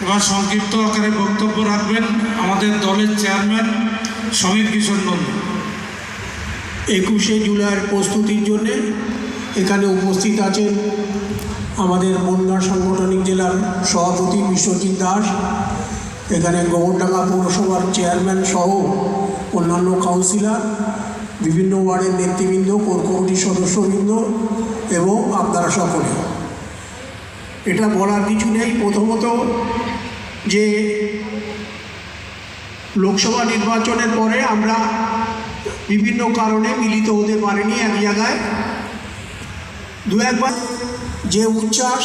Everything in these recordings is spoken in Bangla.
এবার সংক্ষিপ্ত আকারে বক্তব্য রাখবেন আমাদের দলের চেয়ারম্যান সমীর কিশোর নন্দী। 21শে জুলাইয়ের প্রস্তুতির জন্যে এখানে উপস্থিত আছেন আমাদের বনগাঁ সাংগঠনিক জেলার সভাপতি বিশ্বজিৎ দাস, এখানে গোবরডাঙ্গা পৌরসভার চেয়ারম্যান সহ অন্যান্য কাউন্সিলর, বিভিন্ন ওয়ার্ডের নেতৃবৃন্দ, কোর কমিটির সদস্যবৃন্দ এবং আপনারা সকলে। এটা বলার কিছু নেই, প্রথমত যে লোকসভা নির্বাচনের পরে আমরা বিভিন্ন কারণে মিলিত হতে পারিনি এক জায়গায়। দু একবার যে উচ্ছ্বাস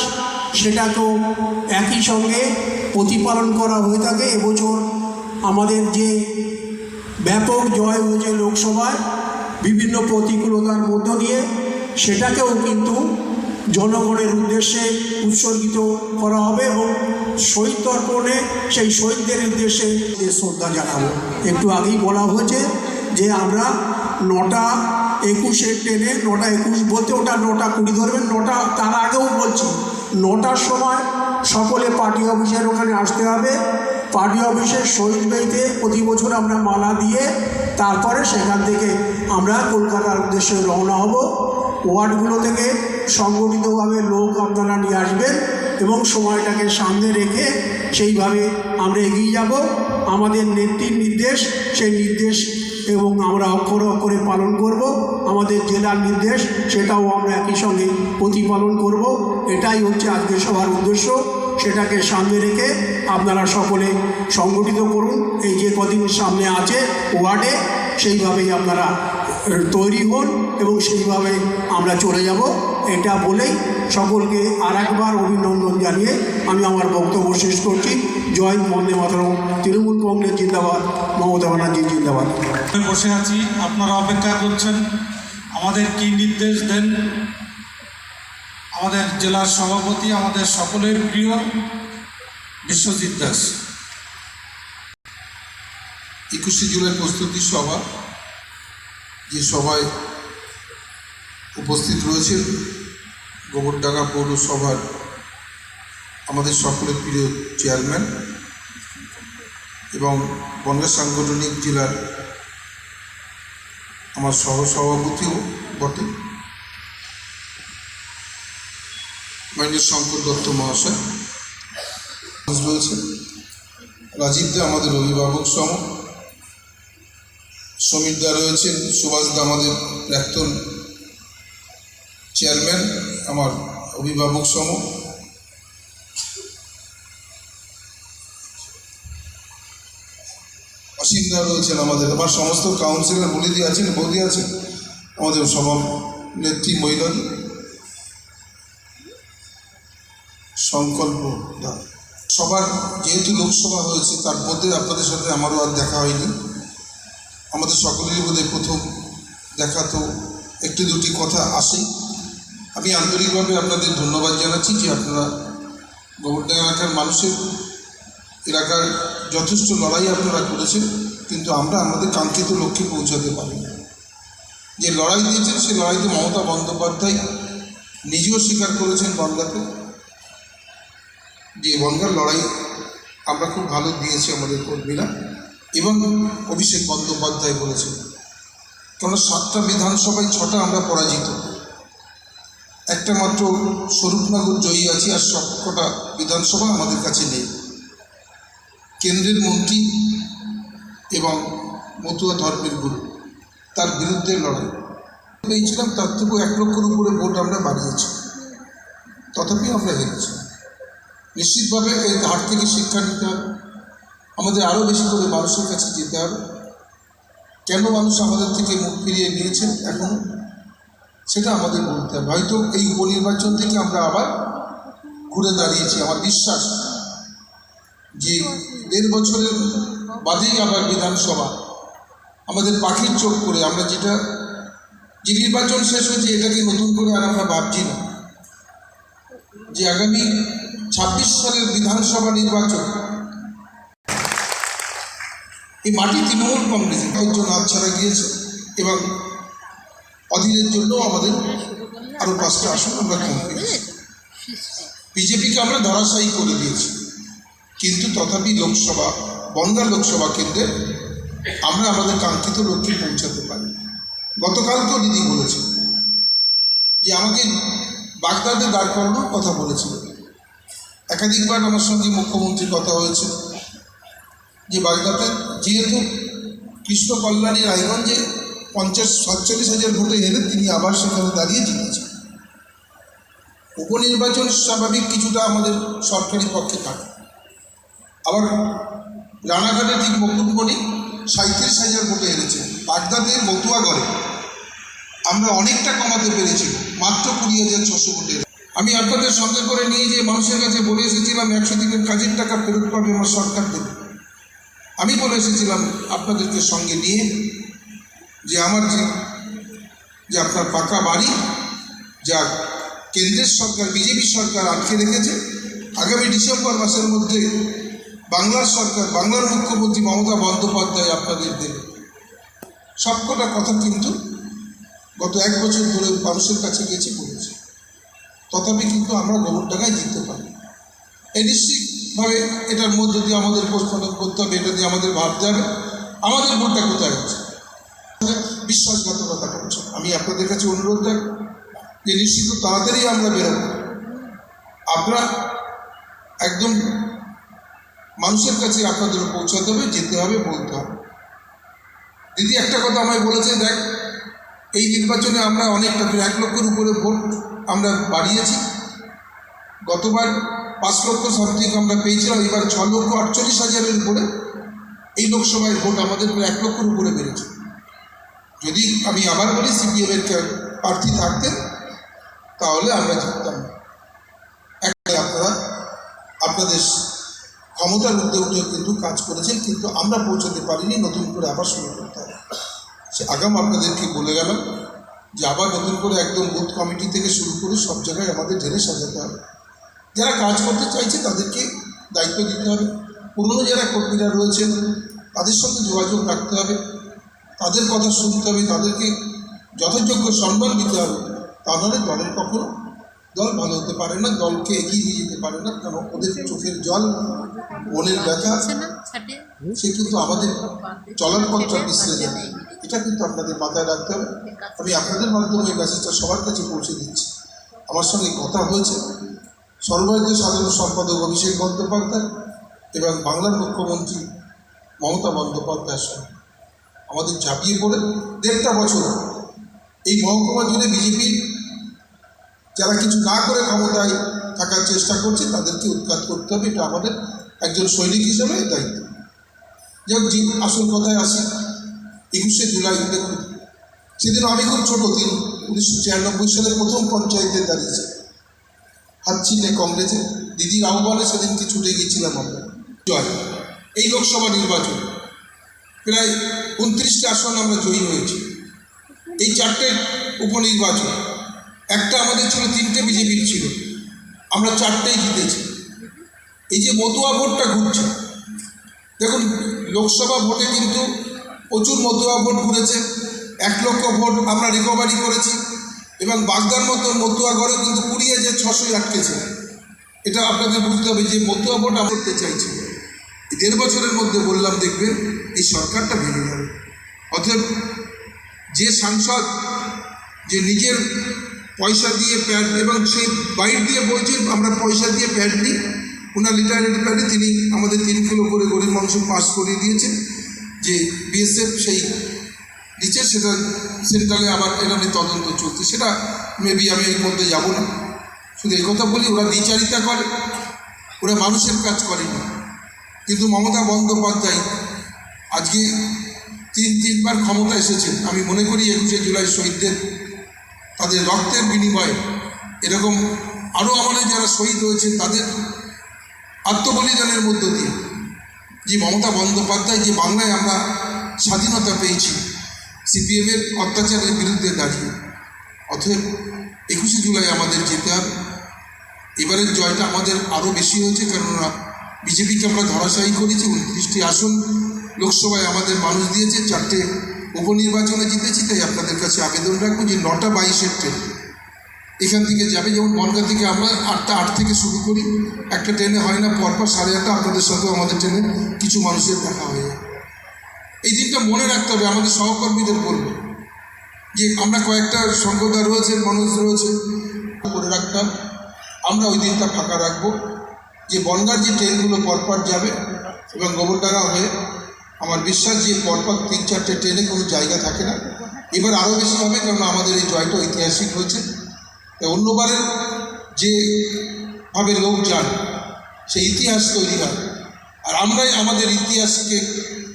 সেটাকেও একই সঙ্গে প্রতিপালন করা হয়ে থাকে। এবছর আমাদের যে ব্যাপক জয় হয়েছে লোকসভায় বিভিন্ন প্রতিকূলতার মধ্য দিয়ে, সেটাকেও কিন্তু জনগণের উদ্দেশ্যে উৎসর্গিত করা হবে এবং শহীদ তর্পণে সেই শহীদদের উদ্দেশ্যে শ্রদ্ধা জানাবো। একটু আগেই বলা হয়েছে যে আমরা 9টা 21-এর ট্রেনে 9টা 21 বলতে ওটা 9টা 20 ধরবেন, 9টা তার আগেও বলছি 9টার সময় সকলে পার্টি অফিসের ওখানে আসতে হবে। পার্টি অফিসের শহীদ বেদিতে প্রতি বছর আমরা মালা দিয়ে তারপরে সেখান থেকে আমরা কলকাতার উদ্দেশ্যে রওনা হব। ওয়ার্ডগুলো থেকে সংগঠিতভাবে লোক আপনারা নিয়ে আসবেন এবং সময়টাকে সামনে রেখে সেইভাবে আমরা এগিয়ে যাব। আমাদের নেত্রীর নির্দেশ, সেই নির্দেশ এবং আমরা অক্ষরে অক্ষরে পালন করব। আমাদের জেলার নির্দেশ সেটাও আমরা একই সঙ্গে প্রতিপালন করব। এটাই হচ্ছে আজকে সবার উদ্দেশ্য। সেটাকে সামনে রেখে আপনারা সকলে সংগঠিত করুন। এই যে কদিন সামনে আছে ওয়ার্ডে, সেইভাবেই আপনারা তৈরি হন এবং সেইভাবে আমরা চলে যাব। এটা বলেই সকলকে আর একবার অভিনন্দন জানিয়ে আমি আমার বক্তব্য শেষ করছি। জয় বন্দে মাতরম। তৃণমূল কংগ্রেস জিন্দাবাদ, মমতা ব্যানার্জি জিন্দাবাদ। বসে আছি, আপনারা অপেক্ষা করছেন আমাদের কি নির্দেশ দেন আমাদের জেলার সভাপতি, আমাদের সকলের প্রিয় বিশ্বজিৎ দাস। 21শে জুলাই প্রস্তুতি সভা, যে সভায় উপস্থিত রয়েছেন গোবরডাঙ্গা পৌরসভার আমাদের সকলের প্রিয় চেয়ারম্যান এবং বনগাঁ সাংগঠনিক জেলার আমার সহসভাপতিও বটে মাননীয় শঙ্কর দত্ত মহাশয় রয়েছেন, রাজীব দা আমাদের অভিভাবক সম, সমীর দা রয়েছেন, সুভাষ দা আমাদের প্রাক্তন চেয়ারম্যান আমার অভিভাবক সম, অসীম দা রয়েছেন আমাদের, আমার সমস্ত কাউন্সিলর বলিদি আছেন, বৌদি আছেন, আমাদের সভা নেত্রী মহিলা সংকল্প দা। সবার যেহেতু লোকসভা হয়েছে তার মধ্যে আপনাদের সাথে আমারও আর দেখা হয়নি, আমাদের সকলেরই বোধহয় প্রথম দেখা, তো একটি দুটি কথা আসে। আমি আন্তরিকভাবে আপনাদের ধন্যবাদ জানাচ্ছি যে আপনারা গোবরডাঙ্গা এলাকার মানুষের এলাকার যথেষ্ট লড়াই আপনারা করেছেন, কিন্তু আমরা আমাদের কাঙ্ক্ষিত লক্ষ্যে পৌঁছাতে পারি না। যে লড়াই দিয়েছেন সেই লড়াইতে মমতা বন্দ্যোপাধ্যায় নিজেও স্বীকার করেছেন বনগাঁতে, যে বনগাঁর লড়াই আমরা খুব ভালো দিয়েছি আমাদের কর্মীরা, এবং অভিষেক বন্দ্যোপাধ্যায় বলেছেন, কারণ 7টা বিধানসভায় 6টা আমরা পরাজিত, একটা মাত্র স্বরূপনগর জয়ী আছি, আর সবকটা বিধানসভা আমাদের কাছে নেই। কেন্দ্রের মন্ত্রী এবং মতুয়া ধর্মের গুরু, তার বিরুদ্ধে লড়াই পেয়েছিলাম, তার থেকেও 1 লক্ষের উপরে ভোট আমরা বাড়িয়েছি, তথাপি আমরা হেরেছি। নিশ্চিতভাবে এই হার থেকে শিক্ষা নিতে হবে, আমাদের আরও বেশি করে মানুষের কাছে যেতে হবে। কেন মানুষ আমাদের থেকে মুখ ফিরিয়ে নিয়েছেন এখনও, সেটা আমাদের বলতে হবে। হয়তো এই উপনির্বাচন থেকে আমরা আবার ঘুরে দাঁড়িয়েছি। আমার বিশ্বাস যে 1.5 বছরের বাদেই আবার বিধানসভা আমাদের পাখির চোখ করে, আমরা যে নির্বাচন শেষ হয়েছে এটাকে নতুন করে আর আমরা ভাবছি না, যে আগামী 26 সালের বিধানসভা নির্বাচন এই মাটি তৃণমূল কংগ্রেসের জন্য হাতছাড়া গিয়েছে, এবং অধীনের জন্য আমাদের আরও 5টা আসন আমরা কম পেয়েছি। বিজেপিকে আমরা ধরাশায়ী করে দিয়েছি, কিন্তু তথাপি লোকসভা বনগাঁ লোকসভা কেন্দ্রে আমরা আমাদের কাঙ্ক্ষিত লক্ষ্যে পৌঁছাতে পারি। গতকালকেও দিদি বলেছে যে আমাকে বাগদাদে দাঁড় করানোর কথা বলেছিল। একাধিকবার আমার সঙ্গে মুখ্যমন্ত্রীর কথা হয়েছে যে বাগদাদে যেহেতু কৃষ্ণ কল্যাণী রায়গঞ্জে 47,000 ভোটে হেরে তিনি আবার সেখানে দাঁড়িয়ে জিতেছেন। উপনির্বাচন স্বাভাবিক কিছুটা আমাদের সরকারি পক্ষে থাকে। আবার রানাঘাটে ঠিক মুকুটমণি 37,000 ভোটে হেরেছে। বাগদাদে মতুয়াগড়ে আমরা অনেকটা কমাতে পেরেছি, মাত্র 20,600 ভোটে। আমি আপনাদের সঙ্গে করে নিয়ে যে মানুষের কাছে বলে এসেছিলাম 100 দিনের কাজের টাকা ফেরত পাবে আমার সরকার দেবে। আমি বলে এসেছিলাম আপনাদেরকে সঙ্গে নিয়ে যে আমার যে আপনার পাকা বাড়ি যা কেন্দ্রের সরকার বিজেপি সরকার আটকে রেখেছে, আগামী ডিসেম্বর মাসের মধ্যে বাংলার সরকার, বাংলার মুখ্যমন্ত্রী মমতা বন্দ্যোপাধ্যায় আপনাদের দেবে। সবকটা কথা কিন্তু গত 1 বছর ধরে মানুষের কাছে গেছি বলেছি, তথাপি কিন্তু আমরা গোবরডাঙ্গায় জিততে পারি। এই নিশ্চিতভাবে এটার মধ্য দিয়ে আমাদের পোস্টমর্টম করতে হবে, এটা দিয়ে আমাদের ভাবতে হবে আমাদের ভোটটা কোথায় হচ্ছে। বিশ্বাসঘাতকতা করছে। আমি আপনাদের কাছে অনুরোধ রাখি যে নিশ্চিত তাড়াতাড়ি আমরা বেরোব। আপনারা একদম মানুষের কাছে আপনাদের পৌঁছাতে হবে, যেতে হবে, বলতে হবে। দিদি একটা কথা আমায় বলেছে, দেখ এই নির্বাচনে আমরা অনেকটা 1 লক্ষের উপরে ভোট আমরা বাড়িয়েছি। গতবার 5 লক্ষ সামথিং আমরা পেয়েছিলাম, এবার 6,48,000-এর উপরে এই লোকসভায় ভোট আমাদের 1 লক্ষের উপরে বেড়েছে। যদি আমি আবার বলি সিপিএমের প্রার্থী থাকতেন তাহলে আমরা জিততাম। আপনারা আপনাদের ক্ষমতার ঊর্ধ্বে উঠে কিন্তু কাজ করেছেন, কিন্তু আমরা পৌঁছাতে পারিনি। নতুন করে আবার শুরু করতে হবে। সে আগাম আপনাদেরকে বলে গেলাম যে আবার নতুন করে একদম বুথ কমিটি থেকে শুরু করে সব জায়গায় আমাদের ঢেলে সাজাতে হবে। যারা কাজ করতে চাইছে তাদেরকে দায়িত্ব দিতে হবে। পুরনো যারা কর্মীরা রয়েছেন তাদের সঙ্গে যোগাযোগ রাখতে হবে, তাদের কথা শুনতে হবে, তাদেরকে যথাযোগ্য সম্মান দিতে হবে। তা নাহলে দলের কখনো দল ভালো হতে পারে না, দলকে এগিয়ে নিয়ে যেতে পারে না। কারণ ওদের চোখের জল, মনের ব্যথা, সে কিন্তু আমাদের চলার পথটা পিছলে যাবে। এটা কিন্তু আপনাদের মাথায় রাখতে হবে। আমি আপনাদের মাধ্যমে এই মেসেজটা সবার কাছে পৌঁছে দিচ্ছি। আমার সঙ্গে কথা হয়েছে সর্বভারতীয় সাধারণ সম্পাদক অভিষেক বন্দ্যোপাধ্যায় এবং বাংলার মুখ্যমন্ত্রী মমতা বন্দ্যোপাধ্যায়ের সঙ্গে। আমাদের ঝাঁপিয়ে পড়ে 1.5 বছর এই মহকুমা জুড়ে বিজেপির যারা কিছু না করে ক্ষমতায় থাকার চেষ্টা করছে তাদেরকে উৎখাত করতে হবে। এটা আমাদের একজন সৈনিক হিসেবে দায়িত্ব। যেমন আসল কথায় আসি, 21শে জুলাই দেখুন, সেদিন আমি খুব ছোটো, 1996 সালে প্রথম পঞ্চায়েতে দাঁড়িয়েছে হাত ছিনে কংগ্রেসে। দিদির আহ্বানে সেদিনকে ছুটে গিয়েছিলাম আমরা। জয় এই লোকসভা নির্বাচন প্রায় 29টি আসন আমরা জয়ী হয়েছি। এই 4টে উপনির্বাচন, একটা আমাদের ছিল, 3টে বিজেপির ছিল, আমরা 4টেই জিতেছি। এই যে মতুয়া ভোটটা ঘুরছে, দেখুন লোকসভা ভোটে কিন্তু প্রচুর মতুয়া ভোট ঘুরেছে। 1 লক্ষ ভোট আমরা রিকভারি করেছি এবং বাগদার মতো মতুয়াগড়ে কিন্তু 20,600 আটকেছে। এটা আপনাদের বুঝতে হবে যে মতুয়া ভোট আমরা দেখতে চাইছি। 1.5 বছরের মধ্যে বললাম দেখবেন এই সরকারটা ভেঙে যাবে। অতএব যে সাংসদ যে নিজের পয়সা দিয়ে প্যাড এবং সেই বাইর দিয়ে বলছেন আমরা পয়সা দিয়ে প্যাড নিই, ওনার রিটায়ার্ড প্যাডে তিনি আমাদের 3 কিলো করে গরুর মাংস পাস করিয়ে দিয়েছেন। যে বিএসএফ সেই নিচে সেটা সেন্ট্রালে আবার এটা নিয়ে তদন্ত চলছে, সেটা মেবি আমি এর মধ্যে যাব না। শুধু এই কথা বলি, ওরা দ্বিচারিতা করে, ওরা মানুষের কাজ করেনি। কিন্তু মমতা বন্দ্যোপাধ্যায় আজকে 3বার ক্ষমতা এসেছেন। আমি মনে করি 21শে জুলাই শহীদদের তাদের রক্তের বিনিময়ে এরকম আরও আমাদের যারা শহীদ হয়েছে তাদের আত্মবলিদানের মধ্য দিয়ে যে মমতা বন্দ্যোপাধ্যায় যে বাংলায় আমরা স্বাধীনতা পেয়েছি সিপিএমের অত্যাচারের বিরুদ্ধে দাঁড়িয়ে। অতএব 21শে জুলাই আমাদের যেতে হবে। এবারের জয়টা আমাদের আরও বেশি হয়েছে, কেননা বিজেপিকে আমরা ধরাশায়ী করেছি। 29টি আসন লোকসভায় আমাদের মানুষ দিয়েছে, 4টে উপনির্বাচনে জিতেছি। তাই আপনাদের কাছে আবেদন রাখবো যে 9টা 22-এর ট্রেন এখান থেকে যাবে। যেমন বনগাঁ থেকে আমরা 8:08 থেকে শুরু করি, একটা ট্রেনে হয় না, পরপর 8:30 আপনাদের সাথেও আমাদের ট্রেনে কিছু মানুষের দেখা হয়ে যায়। এই দিনটা মনে রাখতে হবে, আমাদের সহকর্মীদের বলবো যে আমরা কয়েকটা সম্প্রদায় রয়েছে, মানুষ রয়েছে, করে রাখতাম। আমরা ওই দিনটা ফাঁকা রাখবো, যে বনগাঁর যে ট্রেনগুলো পরপর যাবে এবং গোবরডাঙ্গা হয়ে, আমার বিশ্বাস যে পরপর 3-4টে ট্রেনে কোনো জায়গা থাকে না। এবার আরও বেশি হবে, কারণ আমাদের এই জয়টা ঐতিহাসিক হয়েছে। অন্যবারের যেভাবে লোক যান, সেই ইতিহাস তৈরি হয়, আর আমরাই আমাদের ইতিহাসকে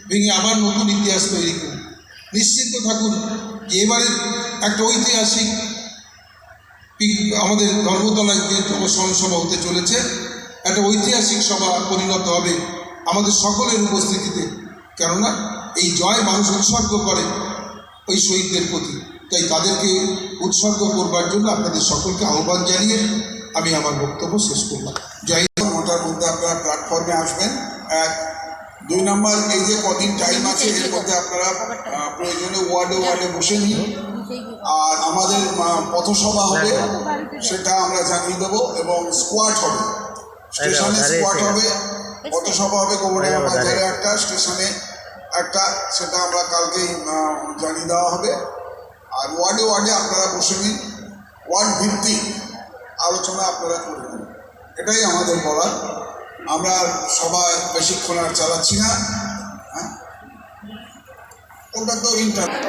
ভেঙে আবার নতুন ইতিহাস তৈরি করি। নিশ্চিন্ত থাকুন যে এবারের একটা ঐতিহাসিক আমাদের ধর্মতলায় যে সভা হতে চলেছে, একটা ঐতিহাসিক সভা পরিণত হবে আমাদের সকলের উপস্থিতিতে। কেননা এই জয় মানুষ উৎসর্গ করে ওই শহীদদের প্রতি, তাই তাদেরকে উৎসর্গ করবার জন্য আপনাদের সকলকে আহ্বান জানিয়ে আমি আমার বক্তব্য শেষ করলাম। জয় হিন্দ। ওটার মধ্যে আপনারা প্ল্যাটফর্মে আসবেন। 2 নম্বর, এই যে কদিন টাইম আছে এর মধ্যে আপনারা প্রয়োজনে ওয়ার্ডে বসে নিন। আর আমাদের পথসভা হবে, সেটা আমরা জানিয়ে দেবো, এবং স্কোয়াড হবে, স্টেশনে স্কোয়াড হবে, পথসভা হবে গোবরডাঙ্গা বাজারে একটা, স্টেশনে একটা, সেটা আমরা কালকেই জানিয়ে দেওয়া হবে। আর ওয়ার্ডে আপনারা বসে নিন, ওয়ার্ড ভিত্তিক আলোচনা আপনারা করে নিন, এটাই আমাদের বলার। আমরা সবাই বেশিক্ষণ আর চালাচ্ছি না। ওটা তো ইন্টারনেট